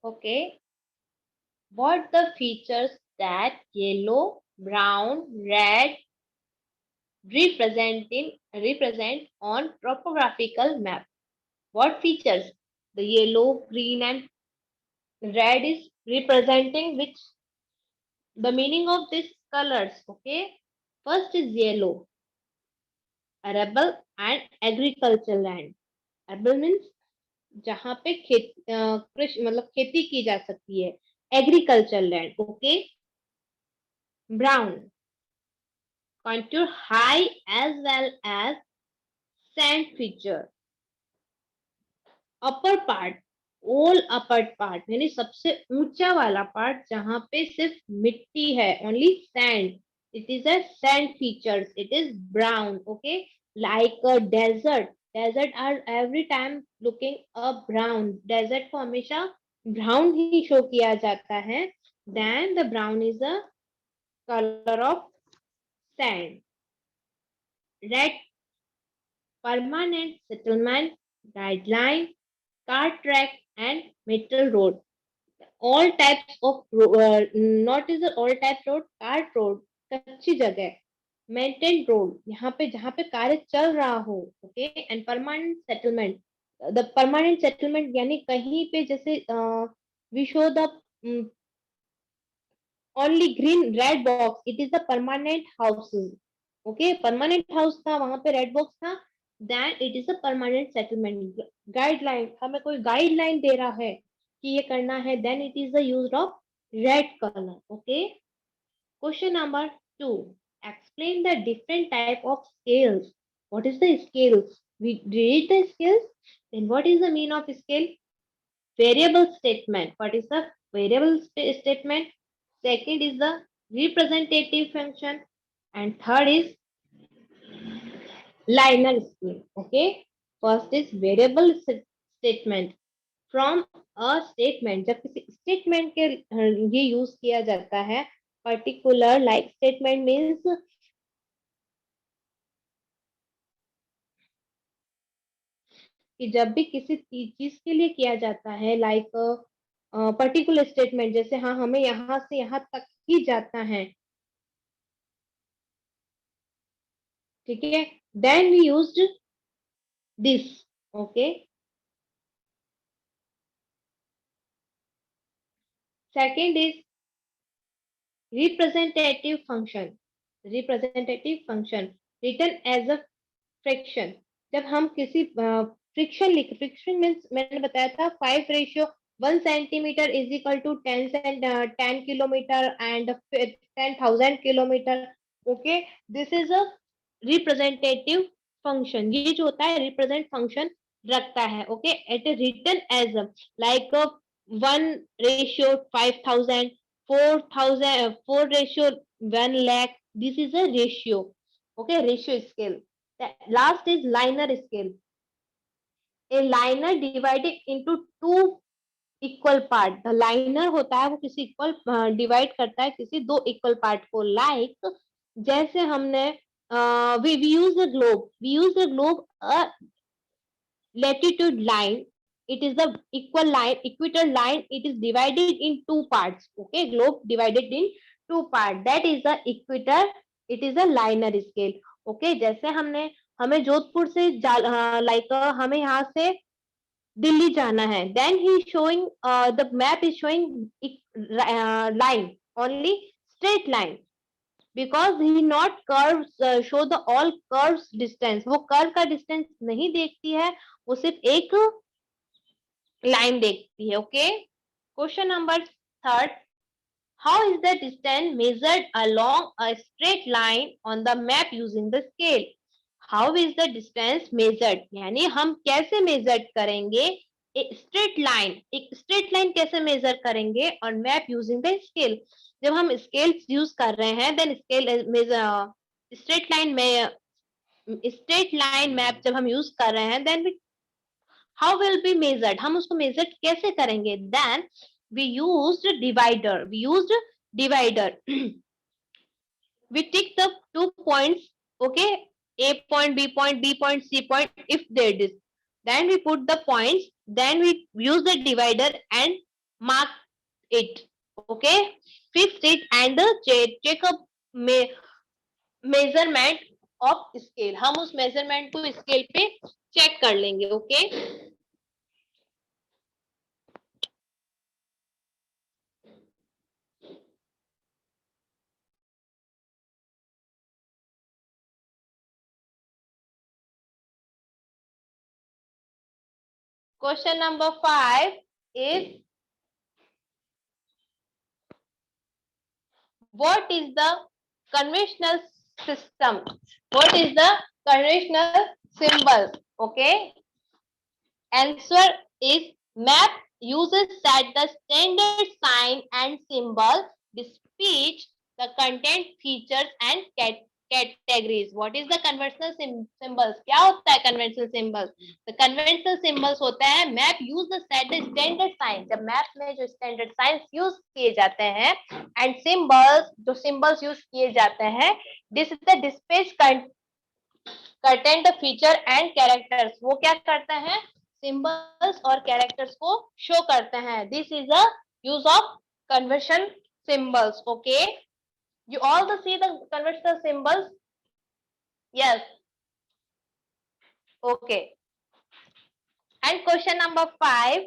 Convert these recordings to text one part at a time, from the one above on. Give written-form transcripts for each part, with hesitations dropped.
Okay. What the features that yellow, brown, red represent on topographical map? What features? The yellow, green, and red is representing which? The meaning of these colors. Okay. First is yellow, arable and agricultural land. Arable means जहाँ पे कृषि मतलब खेती की जा सकती है, agriculture land. Okay. Brown, contour high as well as sand feature. Upper part, all upper part यानी सबसे ऊंचा वाला पार्ट जहां पे सिर्फ मिट्टी है, only sand. It is a sand features. It is brown. Okay. Like a desert. Desert are every time looking a brown. Desert को हमेशा ब्राउन ही शो किया जाता है. Then the brown is a colour of sand. Red, permanent settlement, guideline, car track, and metal road. All types of not is all types road, car road, कच्ची जगह, maintained road, यहाँ पे जहाँ पे कार्य चल रहा हो. Okay. And permanent settlement. The permanent settlement यानी कहीं पे जैसे we show the only green red box, it is the permanent houses. Okay. Permanent house था, वहां पे रेड बॉक्स था, then it is a permanent settlement. Guideline, हमें कोई गाइडलाइन दे रहा है कि ये करना है, then it is the use of red colour. Okay. Question number 2. Explain the different type of scales. What is the scales? We read the scales. Then what is the mean of scale? Variable statement. What is the variable statement? Second is the representative function, and third is liner scale. Okay. First is variable statement. From a statement, जब किसी statement के ये use किया जाता है, particular like statement means कि जब भी किसी चीज के लिए किया जाता है, लाइक पर्टिकुलर स्टेटमेंट, जैसे हाँ हमें यहाँ से यहाँ तक ही जाता है. ठीक है. Then we used this. Okay. Second is representative function. representative function written as a fraction. जब हम किसी फ्रिक्शन लिख, फ्रिक्शन मीन्स मैंने बताया था 5:1 centimetre is equal to 10 kilometre and 10,000 kilometre. Okay. This is a representative function. ये जो होता है रिप्रेजेंट फंक्शन रखता है. Okay. It is written as like 1:5,000, 4,000, 4:1 lakh. This is a ratio. Okay, ratio scale. The last is liner scale. A liner divided into two equal part. The liner होता है वो किसी इक्वल डिवाइड करता है किसी दो इक्वल पार्ट को. Like जैसे हमने we use the globe. We use the globe a latitude line. It is the equal line, equator line. It is divided in two parts. Okay, globe divided in two parts. That is the equator. It is a liner scale. Okay, जैसे हमने हमें जोधपुर से like हमें यहाँ से दिल्ली जाना है, then he showing the map is showing line, only straight line, because he not curve show the all curves distance. वो कर्व का डिस्टेंस नहीं देखती है, वो सिर्फ एक लाइन देखती है. Okay. Question number 3. How is the distance measured along a straight line on the map using the scale? How is the distance measured? यानी हम कैसे मेजर करेंगे स्ट्रेट लाइन. एक स्ट्रेट लाइन कैसे मेजर करेंगे on map using the scale. जब हम scale use कर रहे हैं, then scale measure straight line में स्ट्रेट लाइन मैप जब हम यूज कर रहे हैं, then how will be measured. हम उसको मेजर कैसे करेंगे. Then we used divider. We tick the 2 points. Okay, a point, b point, b point, c point, if there is, then we put the points, then we use the divider and mark it, okay, fix it and check up measurement of scale. हम उस measurement को scale पे check कर लेंगे, okay. Question number 5 is, what is the conventional system? What is the conventional symbol? Okay. Answer is, map uses set the standard sign and symbol, the speech, the content, features and categories. What is the conventional symbols? क्या होता है conventional symbols? The conventional symbols होता है map use the set the standard sign. जब map में जो standard signs use किए जाते हैं and symbols, जो symbols use किए जाते हैं, this is the dispatch content, feature and characters. वो क्या करते हैं? Symbols और characters को show करते हैं. This is the use of convention symbols. Okay, you all see the conventional symbols? Yes. Okay. And question number 5,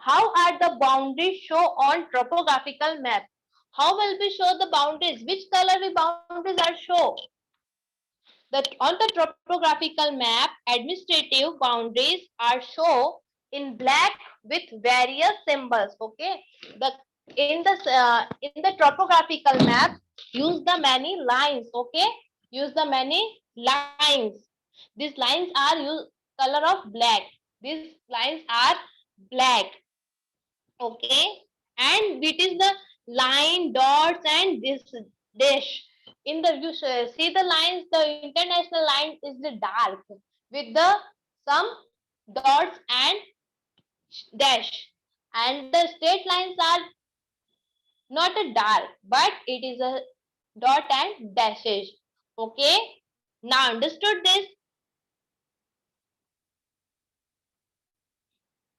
how are the boundaries show on topographical map? How will we show the boundaries? Which color the boundaries are show? That on the topographical map, administrative boundaries are shown in black with various symbols. Okay, in the topographical map, use the many lines. Okay, use the many lines. These lines are use color of black. These lines are black. Okay, and it is the line, dots and this dash. In the you see the lines, the international line is the dark with the some dots and dash, and the state lines are not a dark but it is a dot and dashes. Okay, now understood this?